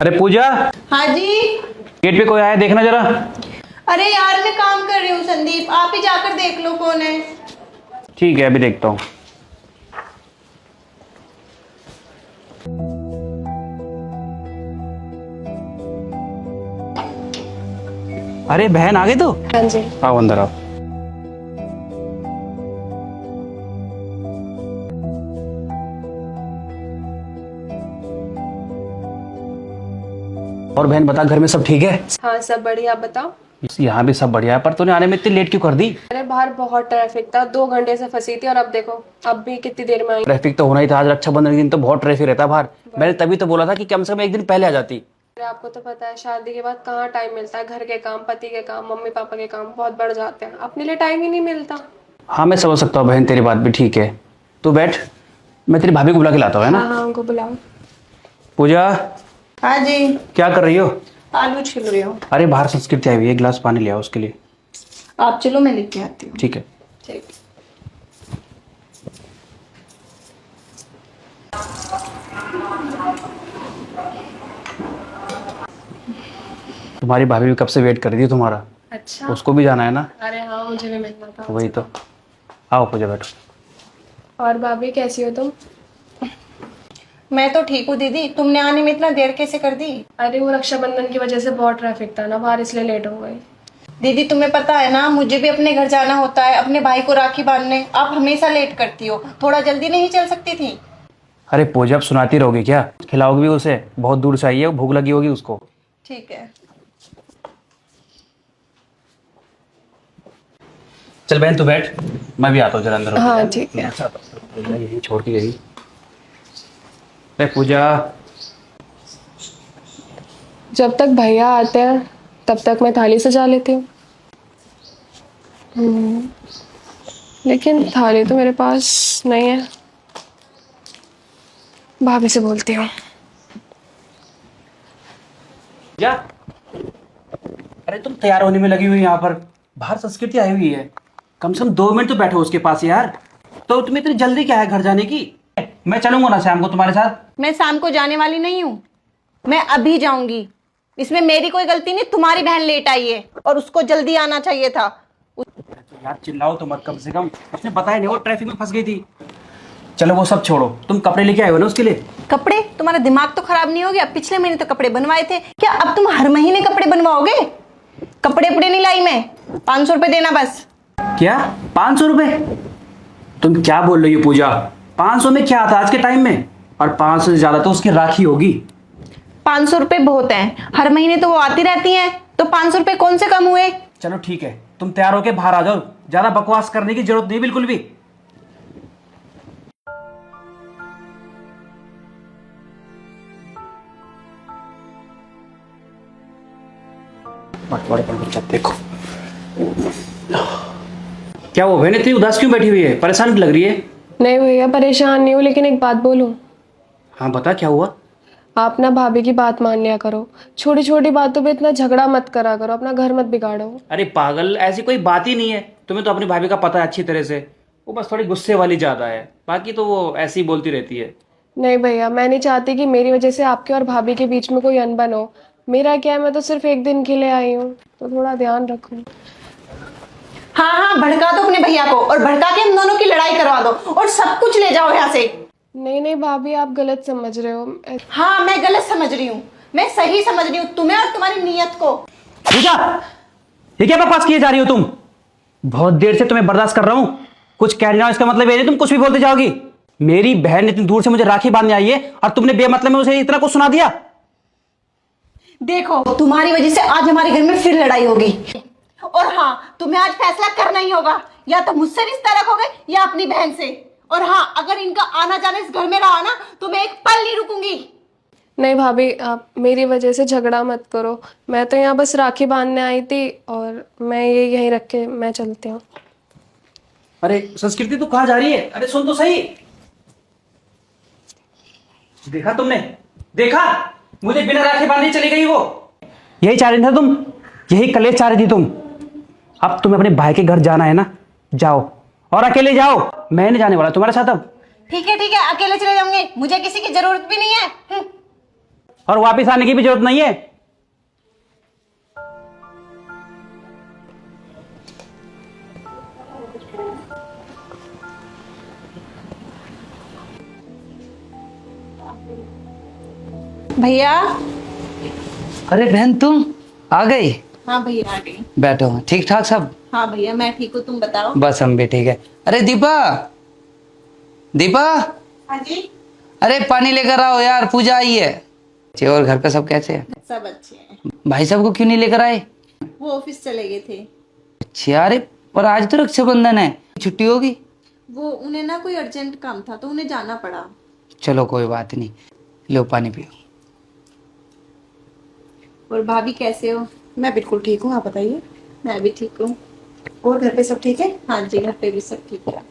अरे पूजा, हाँ जी। गेट पे कोई आया देखना जरा। अरे यार मैं काम कर रही हूँ संदीप, आप ही जाकर देख लो कौन है। ठीक है, अभी देखता हूँ। अरे बहन आ गई तो। हाँ जी। आओ अंदर आओ। और बहन बता, घर में सब ठीक है? हाँ सब बढ़िया, आप बताओ। यहाँ भी सब बढ़िया है, पर तूने आने में इतनी लेट क्यों कर दी? अरे बाहर बहुत ट्रैफिक था, 2 घंटे से फंसी थी और अब देखो अब भी कितनी देर में आई। ट्रैफिक तो होना ही था, आज रक्षाबंधन के दिन तो बहुत ट्रैफिक रहता है बाहर। मैंने तभी तो बोला था कि कम से कम एक दिन पहले आ जाती। अरे आपको तो पता है शादी के बाद कहाँ टाइम मिलता है, घर के काम, पति के काम, मम्मी पापा के काम बहुत बढ़ जाते हैं, अपने लिए टाइम ही नहीं मिलता। हाँ मैं समझ सकता हूँ बहन, तेरी बात भी ठीक है। तू बैठ, मैं तेरी भाभी को बुला के लाता हूँ, है ना? हाँ उनको बुलाओ। पूजा, हाँ जी। क्या कर रही हो? आलू छिल रही हूँ। अरे बाहर संस्कृति आई हुई है, एक गिलास पानी ले आओ उसके लिए। आप चलो मैं लेके आती हूँ। ठीक है। ठीक। तुम्हारी भाभी भी कब से वेट कर रही है तुम्हारा। अच्छा। उसको भी जाना है ना। अरे हाँ मुझे भी मिलना था। वही तो। आओ पूजा, बैठो। और भाभी कैसी हो तुम? मैं तो ठीक हूँ दीदी, तुमने आने में इतना देर कैसे कर दी? अरे वो रक्षाबंधन की वजह से बहुत ट्रैफिक था ना बाहर, इसलिए लेट हो गई। दीदी तुम्हें पता है ना, मुझे भी अपने घर जाना होता है, अपने भाई को राखी बांधने। आप हमेशा लेट करती हो, थोड़ा जल्दी नहीं चल सकती थी? अरे पूजा, अब सुनाती रहोगी क्या? खिलाओगी भी उसे? बहुत दूर से आई है, भूख लगी होगी उसको। ठीक है। चल बहन तू बैठ, मैं भी आता हूँ जरा अंदर। हाँ ठीक है। यही छोड़ के गई। अरे पूजा, जब तक भैया आते हैं तब तक मैं थाली सजा लेती हूँ। लेकिन थाली तो मेरे पास नहीं है, भाभी से बोलती हूँ। पूजा, अरे तुम तैयार होने में लगी हुई यहाँ पर, बाहर संस्कृति आई हुई है। कम से कम 2 मिनट तो बैठो उसके पास यार। तो तुम्हें इतनी जल्दी क्या है घर जाने की? मैं चलूंगा ना शाम को तुम्हारे साथ। मैं शाम को जाने वाली नहीं हूँ, मैं अभी जाऊंगी। इसमें मेरी कोई गलती नहीं, तुम्हारी बहन लेट आई है और उसको जल्दी आना चाहिए था। तो यार चिल्लाओ तो मत, कम से कम उसने बताया नहीं, वो ट्रैफिक में फंस गई थी। चलो वो सब छोड़ो, तुम कपड़े लेके आए हो ना उसके लिए? कपड़े? तुम्हारा दिमाग तो खराब नहीं हो गया? पिछले महीने तो कपड़े बनवाए थे, क्या अब तुम हर महीने कपड़े बनवाओगे? कपड़े उपड़े नहीं लाई मैं, 500 रुपए देना बस। क्या 500 रुपए? तुम क्या बोल रही हो पूजा? 500 में क्या आता आज के टाइम में? और 500 से ज्यादा तो उसकी राखी होगी। 500 रुपए बहुत हैं, हर महीने तो वो आती रहती हैं, तो 500 रुपए कौन से कम हुए? चलो ठीक है, तुम तैयार होके बाहर आ जाओ, ज्यादा बकवास करने की जरूरत नहीं बिल्कुल भी। देखो क्या वो बहन इतनी उदास क्यों बैठी हुई है, परेशान लग रही है? नहीं भैया परेशान नहीं हूँ, लेकिन एक बात बोलूँ? हाँ बता, क्या हुआ? आप ना भाभी की बात मान लिया करो, छोटी छोटी बातों पे इतना झगड़ा मत करा करो, अपना घर मत बिगाड़ो। अरे पागल, ऐसी कोई बात ही नहीं है। तुम्हें तो अपनी भाभी का पता है अच्छी तरह से, वो बस थोड़ी गुस्से वाली ज्यादा है, बाकी तो वो ऐसी ही बोलती रहती है। नहीं भैया, मैं नहीं चाहती कि मेरी वजह से आपके और भाभी के बीच में कोई अनबन हो। मेरा क्या है, मैं तो सिर्फ एक दिन के लिए आई हूँ, तो थोड़ा ध्यान रखो। हाँ हाँ, भड़का दो अपने भैया को और भड़का के हम दोनों की लड़ाई करवा दो और सब कुछ ले जाओ यहाँ से। नहीं नहीं भाभी, आप गलत समझ रहे हो। हाँ मैं गलत समझ रही हूँ, मैं सही समझ रही हूँ तुम्हें और तुम्हारी नीयत को। पूजा, ये क्या बकवास किए जा रही हो तुम? बहुत देर से तुम्हें बर्दाश्त कर रहा हूं, कुछ कह रही हो इसका मतलब ये नहीं तुम कुछ भी बोलते जाओगी। मेरी बहन इतनी दूर से मुझे राखी बांधने आई है और तुमने बेमतलब में उसे इतना कुछ सुना दिया। देखो तुम्हारी वजह से आज हमारे घर में फिर लड़ाई होगी, और हाँ तुम्हें आज फैसला करना ही होगा, या तो मुझसे रिश्ता रखोगे या अपनी बहन से। और हाँ, अगर इनका आना जाना इस घर में रहा ना तो मैं एक पल नहीं रुकूंगी। नहीं भाभी, आप मेरी वजह से झगड़ा मत करो, मैं तो यहाँ बस राखी बांधने आई थी और मैं ये यहीं रख के मैं चलती हूँ। अरे संस्कृति तू कहाँ जा रही है? अरे सुन तो सही। देखा तुमने? देखा, मुझे बिना राखी बांधे चली गई वो। यही चाह रही था तुम, यही कलेश चाह रही थी तुम। अब तुम्हें अपने भाई के घर जाना है ना, जाओ और अकेले जाओ, मैं नहीं जाने वाला तुम्हारे साथ अब। ठीक है, अकेले चले जाऊंगे, मुझे किसी की जरूरत भी नहीं है। और वापस आने की भी जरूरत नहीं है। भैया। अरे बहन तुम आ गई। हाँ भैया आ गई। बैठो, ठीक ठाक सब। हाँ भैया मैं ठीक हूँ, तुम बताओ। बस हम भी ठीक है। अरे दीपा, दीपा, हाँ जी। अरे पानी लेकर आओ यार, पूजा आई है। अच्छे, और घर पे सब कैसे हैं? सब अच्छे हैं। भाई साहब को क्यों नहीं लेकर आए? वो ऑफिस चले गए थे। अच्छा, अरे पर आज तो रक्षाबंधन है, छुट्टी होगी। वो उन्हें ना कोई अर्जेंट काम था तो उन्हें जाना पड़ा। चलो कोई बात नहीं, लो पानी पियो। और भाभी कैसे हो? मैं बिल्कुल ठीक हूँ, आप बताइए। मैं भी ठीक हूँ। और घर पे सब ठीक है? हाँ जी घर पे भी सब ठीक है।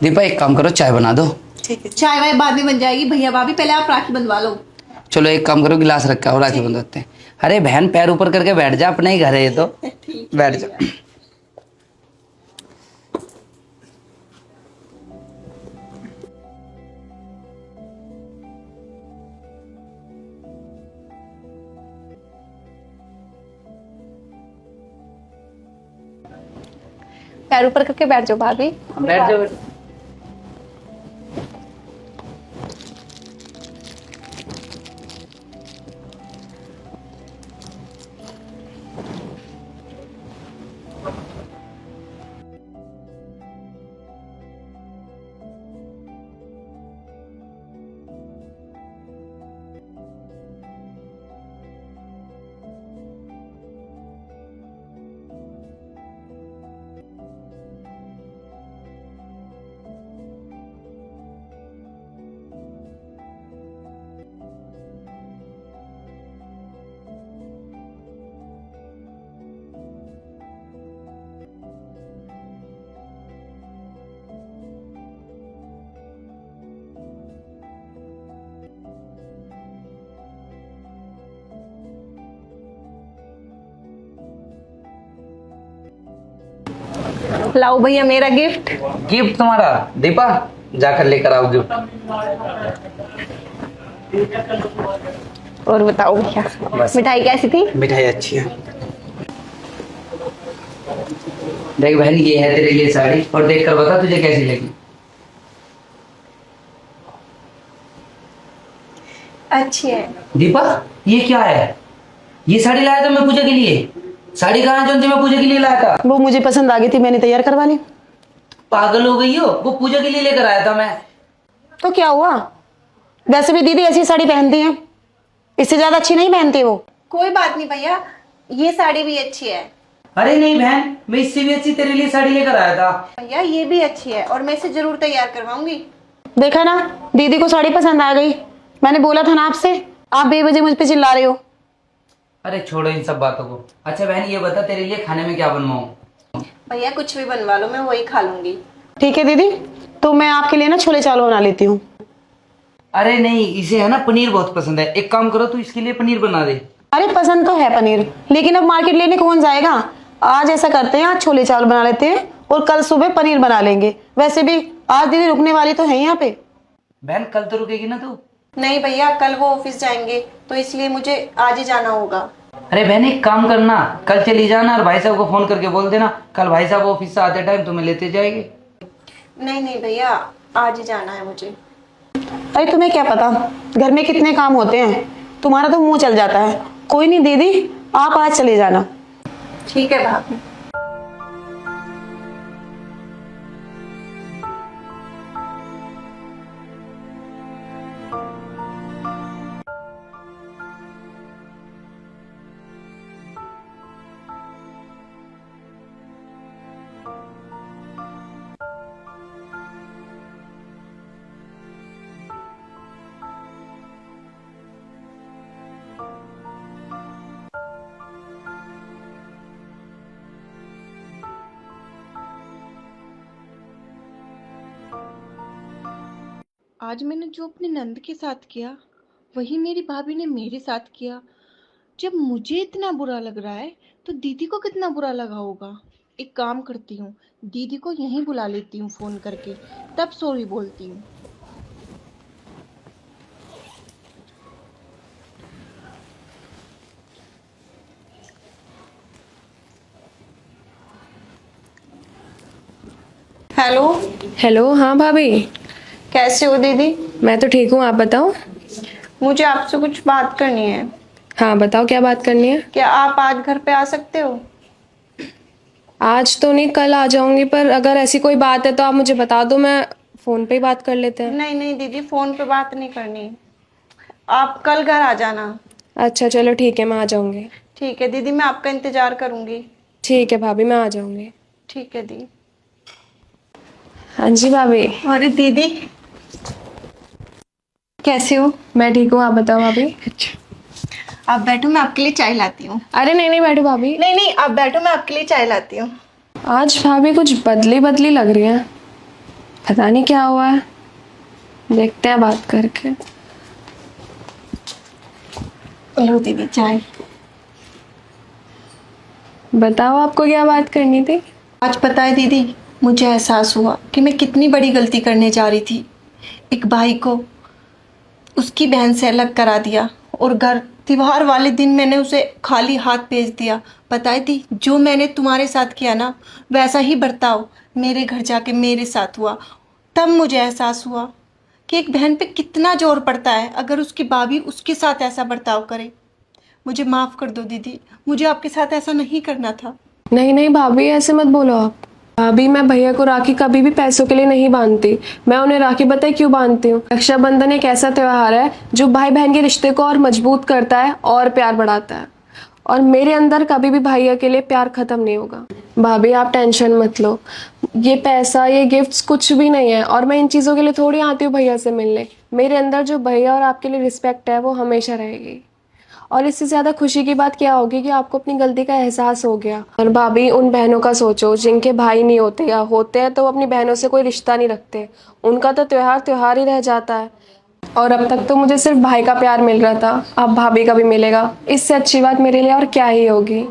दीपा एक काम करो, चाय बना दो। ठीक है। चाय वाय बाद में बन जाएगी भैया भाभी, पहले आप राखी बंधवा लो। चलो एक काम करो, गिलास रखा हो, राखी बंधवाते हैं। अरे बहन पैर ऊपर करके बैठ जा, अपने ही घर है ये तो। ठीक है बैठ जा। भैया। पैर ऊपर करके बैठ जाओ भाभी। बैठ जाओ। लाओ भैया मेरा गिफ्ट। गिफ्ट तुम्हारा? दीपा जाकर लेकर आओ गिफ्ट। और बताओ भैया बस। मिठाई कैसी थी? मिठाई अच्छी है। देख बहन, ये है तेरे लिए साड़ी, और देख कर बता तुझे कैसी लगी। अच्छी है। दीपा ये क्या है? ये साड़ी लाया था मैं पूजा के लिए। साड़ी कहाँ है जो मैं पूजा के लिए लाया था? वो मुझे पसंद आ गई थी, मैंने तैयार करवा ली। पागल हो गई हो? वो पूजा के लिए लेकर आया था मैं। तो क्या हुआ? वैसे भी दीदी ऐसी साड़ी पहनती है, इससे ज्यादा अच्छी नहीं पहनती वो। कोई बात नहीं भैया, ये साड़ी भी अच्छी है। अरे नहीं बहन, मैं इससे भी अच्छी तेरे लिए साड़ी लेकर आया था। भैया ये भी अच्छी है और मैं इसे जरूर तैयार करवाऊंगी। देखा ना, दीदी को साड़ी पसंद आ गई। मैंने बोला था ना आपसे, आप बेवजह मुझ पे चिल्ला रहे हो। अरे छोड़ो इन सब बातों को। अच्छा बहन ये बता, तेरे लिए खाने में क्या बनवाऊं? भैया कुछ भी बनवा लो, मैं वही खा लूंगी। ठीक है दीदी, तो मैं आपके लिए ना छोले चावल बना लेती हूँ। अरे नहीं, इसे है ना पनीर बहुत पसंद है। एक काम करो, तू इसके लिए पनीर बना दे। अरे पसंद तो है पनीर, लेकिन अब मार्केट लेने कौन जाएगा। आज ऐसा करते हैं, आज छोले चावल बना लेते हैं और कल सुबह पनीर बना लेंगे। वैसे भी आज दीदी रुकने वाली तो है यहाँ पे। बहन कल तो रुकेगी ना तू? नहीं भैया, कल वो ऑफिस जाएंगे तो इसलिए मुझे आज ही जाना होगा। अरे बहन एक काम करना, कल चली जाना और भाई साहब को फोन करके बोल देना कल भाई साहब ऑफिस से आते टाइम तुम्हें लेते जाएंगे। नहीं नहीं भैया, आज ही जाना है मुझे। अरे तुम्हें क्या पता घर में कितने काम होते हैं, तुम्हारा तो मुंह चल जाता है। कोई नहीं दीदी, आप आज चले जाना। ठीक है भाभी। आज मैंने जो अपने नंद के साथ किया वही मेरी भाभी ने मेरे साथ किया। जब मुझे इतना बुरा लग रहा है तो दीदी को कितना बुरा लगा होगा। एक काम करती हूँ, दीदी को यहीं बुला लेती हूँ फोन करके, तब सॉरी बोलती हूँ। हेलो, हेलो, हाँ भाभी। कैसे हो दीदी? मैं तो ठीक हूँ, आप बताओ। मुझे आपसे कुछ बात करनी है। हाँ बताओ, क्या बात करनी है। क्या आप आज घर पे आ सकते हो? आज तो नहीं, कल आ जाऊंगी, पर अगर ऐसी कोई बात है तो आप मुझे बता दो, मैं फ़ोन पे ही बात कर लेते हैं। नहीं नहीं दीदी, फोन पे बात नहीं करनी। आप कल घर आ जाना। अच्छा चलो ठीक है, मैं आ जाऊंगी। ठीक है दीदी, मैं आपका इंतजार करूंगी। ठीक है भाभी, मैं आ जाऊंगी। ठीक है दी। हाँ जी भाभी। अरे दीदी, कैसे हो? मैं ठीक हूँ, आप बताओ भाभी। आप बैठो, मैं आपके लिए चाय लाती हूँ। अरे नहीं नहीं, बैठो भाभी। नहीं नहीं, आप बैठो, मैं आपके लिए चाय लाती हूँ। आज भाभी कुछ बदली बदली लग रही है, पता नहीं क्या हुआ है। देखते हैं बात करके। लो दीदी चाय। बताओ, आपको क्या बात करनी थी। आज पता है दीदी, मुझे एहसास हुआ कि मैं कितनी बड़ी गलती करने जा रही थी। एक भाई को उसकी बहन से अलग करा दिया और घर त्योहार वाले दिन मैंने उसे खाली हाथ भेज दिया। पता है दी, जो मैंने तुम्हारे साथ किया ना, वैसा ही बर्ताव मेरे घर जाके मेरे साथ हुआ। तब मुझे एहसास हुआ कि एक बहन पे कितना जोर पड़ता है अगर उसकी भाभी उसके साथ ऐसा बर्ताव करे। मुझे माफ़ कर दो दीदी, मुझे आपके साथ ऐसा नहीं करना था। नहीं नहीं भाभी, ऐसे मत बोलो आप। भाभी, मैं भैया को राखी कभी भी पैसों के लिए नहीं बांधती। मैं उन्हें राखी बताए क्यों बांधती हूँ। रक्षाबंधन एक ऐसा त्योहार है जो भाई बहन के रिश्ते को और मजबूत करता है और प्यार बढ़ाता है, और मेरे अंदर कभी भी भैया के लिए प्यार खत्म नहीं होगा। भाभी आप टेंशन मत लो, ये पैसा ये गिफ्ट्स कुछ भी नहीं है, और मैं इन चीज़ों के लिए थोड़ी आती हूँ भैया से मिलने। मेरे अंदर जो भैया और आपके लिए रिस्पेक्ट है वो हमेशा रहेगी। और इससे ज़्यादा खुशी की बात क्या होगी कि आपको अपनी गलती का एहसास हो गया। और भाभी, उन बहनों का सोचो जिनके भाई नहीं होते, या होते हैं तो वो अपनी बहनों से कोई रिश्ता नहीं रखते। उनका तो त्योहार त्योहार ही रह जाता है। और अब तक तो मुझे सिर्फ भाई का प्यार मिल रहा था, अब भाभी का भी मिलेगा। इससे अच्छी बात मेरे लिए और क्या ही होगी।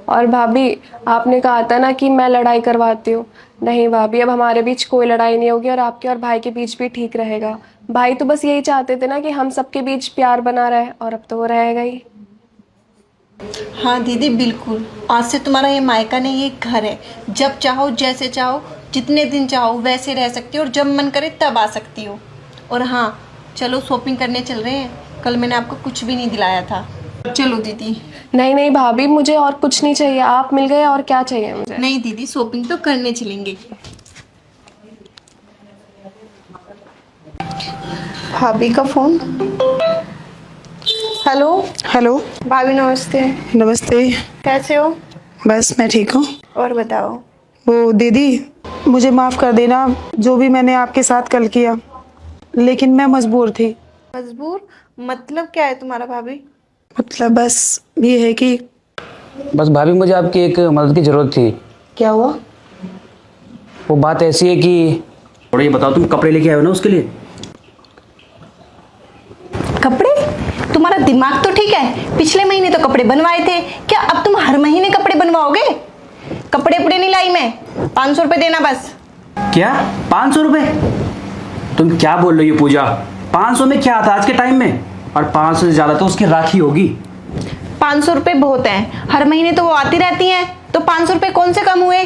और भाभी, आपने कहा था ना कि मैं लड़ाई करवाती हूँ। नहीं भाभी, अब हमारे बीच कोई लड़ाई नहीं होगी, और आपके और भाई के बीच भी ठीक रहेगा। भाई तो बस यही चाहते थे ना कि हम सबके बीच प्यार बना रहे, और अब तो वो रहेगा ही। हाँ दीदी बिल्कुल, आज से तुम्हारा ये मायका नहीं, ये घर है। जब चाहो जैसे चाहो जितने दिन चाहो वैसे रह सकती हो, और जब मन करे तब आ सकती हो। और हाँ चलो शॉपिंग करने चल रहे हैं, कल मैंने आपको कुछ भी नहीं दिलाया था। चलो दीदी। नहीं नहीं भाभी, मुझे और कुछ नहीं चाहिए, आप मिल गए, और क्या चाहिए मुझे। नहीं दीदी, शॉपिंग तो करने चलेंगे। भाभी का फोन। हेलो। हेलो, भाभी नमस्ते। नमस्ते। कैसे हो? बस मैं ठीक हूँ। और बताओ। वो दीदी, मुझे माफ़ कर देना जो भी मैंने आपके साथ कल किया, लेकिन मैं मजबूर थी। मजबूर मतलब क्या है तुम्हारा भाभी? मतलब बस ये है कि बस भाभी, मुझे आपकी एक मदद की ज़रूरत थी। क्या हुआ? वो बात ऐसी है कि और ये बताओ, तुम कपड़े लेके आए हो ना उसके लिए? कपड़े? तुम्हारा दिमाग तो ठीक है, पिछले महीने तो कपड़े बनवाए थे, क्या अब तुम हर महीने कपड़े बनवाओगे? कपड़े पुड़े नहीं लाई मैं, 500 रुपये देना बस। क्या 500 रुपये? तुम क्या बोल रही हो पूजा? 500 में क्या आता आज के टाइम में? और 500 से ज्यादा तो उसकी राखी होगी। 500 रुपये बहुत हैं, हर महीने तो वो आती रहती हैं, तो 500 रुपये कौन से कम हुए?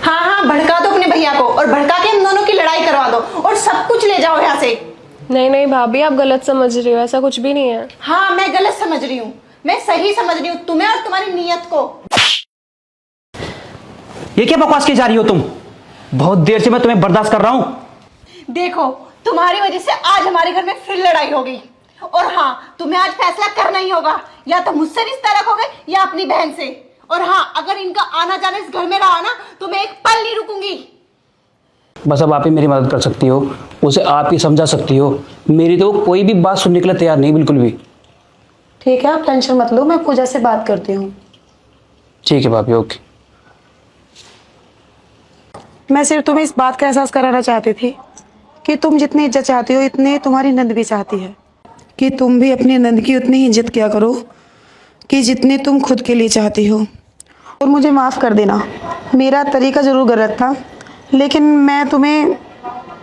हाँ हाँ, भड़का दो अपने भैया को, और भड़का के हम दोनों की लड़ाई करवा दो, और सब कुछ ले जाओ यहाँ से। नहीं नहीं भाभी, आप गलत समझ रही हो, ऐसा कुछ भी नहीं है। हाँ मैं गलत समझ रही हूँ, मैं सही समझ रही हूँ तुम्हें और तुम्हारी नीयत को। ये क्या बकवास की जा रही हो तुम? बहुत देर से मैं तुम्हें बर्दाश्त कर रहा हूं। देखो, तुम्हारी वजह से आज हमारे घर में फिर लड़ाई हो गई। और हाँ, तुम्हें आज फैसला करना ही होगा, या तो मुझसे रिश्ता रखोगे या अपनी बहन से। और हाँ, अगर इनका आना जाना इस घर में रहा ना, तो मैं एक पल नहीं रुकूंगी। बस अब आप ही मेरी मदद कर सकती हो, उसे आप ही समझा सकती हो। मेरी तो कोई भी बात सुनने के लिए तैयार नहीं, बिल्कुल भी। ठीक है, आप टेंशन मत लो, मैं पूजा से बात करती हूँ। ठीक है भाभी, ओके। मैं सिर्फ तुम्हें इस बात का एहसास कराना चाहती थी कि तुम जितनी इज्जत चाहती हो, इतने तुम्हारी नंद भी चाहती है कि तुम भी अपनी नंद की उतनी ही इज्जत किया करो कि जितनी तुम खुद के लिए चाहती हो। और मुझे माफ़ कर देना, मेरा तरीका ज़रूर गलत था, लेकिन मैं तुम्हें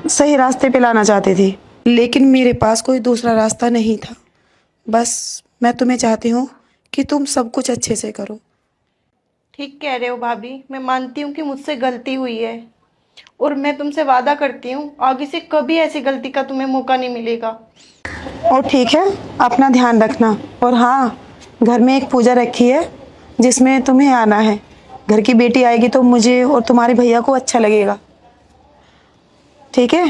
सही रास्ते पे लाना चाहती थी, लेकिन मेरे पास कोई दूसरा रास्ता नहीं था। बस मैं तुम्हें चाहती हूँ कि तुम सब कुछ अच्छे से करो। ठीक कह रहे हो भाभी, मैं मानती हूँ कि मुझसे गलती हुई है और मैं तुमसे वादा करती हूँ आगे से कभी ऐसी गलती का तुम्हें मौका नहीं मिलेगा। और ठीक है, अपना ध्यान रखना। और हाँ, घर में एक पूजा रखी है जिसमें तुम्हें आना है। घर की बेटी आएगी तो मुझे और तुम्हारे भैया को अच्छा लगेगा। ठीक है?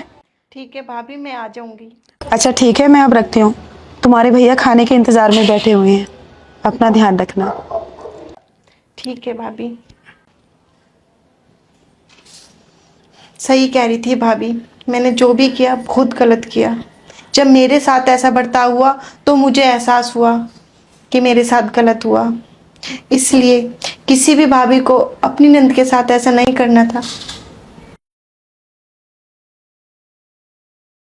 ठीक है भाभी, मैं आ जाऊंगी। अच्छा ठीक है, मैं अब रखती हूँ। तुम्हारे भैया खाने के इंतज़ार में बैठे हुए हैं। अपना ध्यान रखना। ठीक है भाभी। सही कह रही थी भाभी, मैंने जो भी किया बहुत गलत किया। जब मेरे साथ ऐसा बर्ताव हुआ तो मुझे एहसास हुआ कि मेरे साथ गलत हुआ। इसलिए किसी भी भाभी को अपनी नंद के साथ ऐसा नहीं करना था।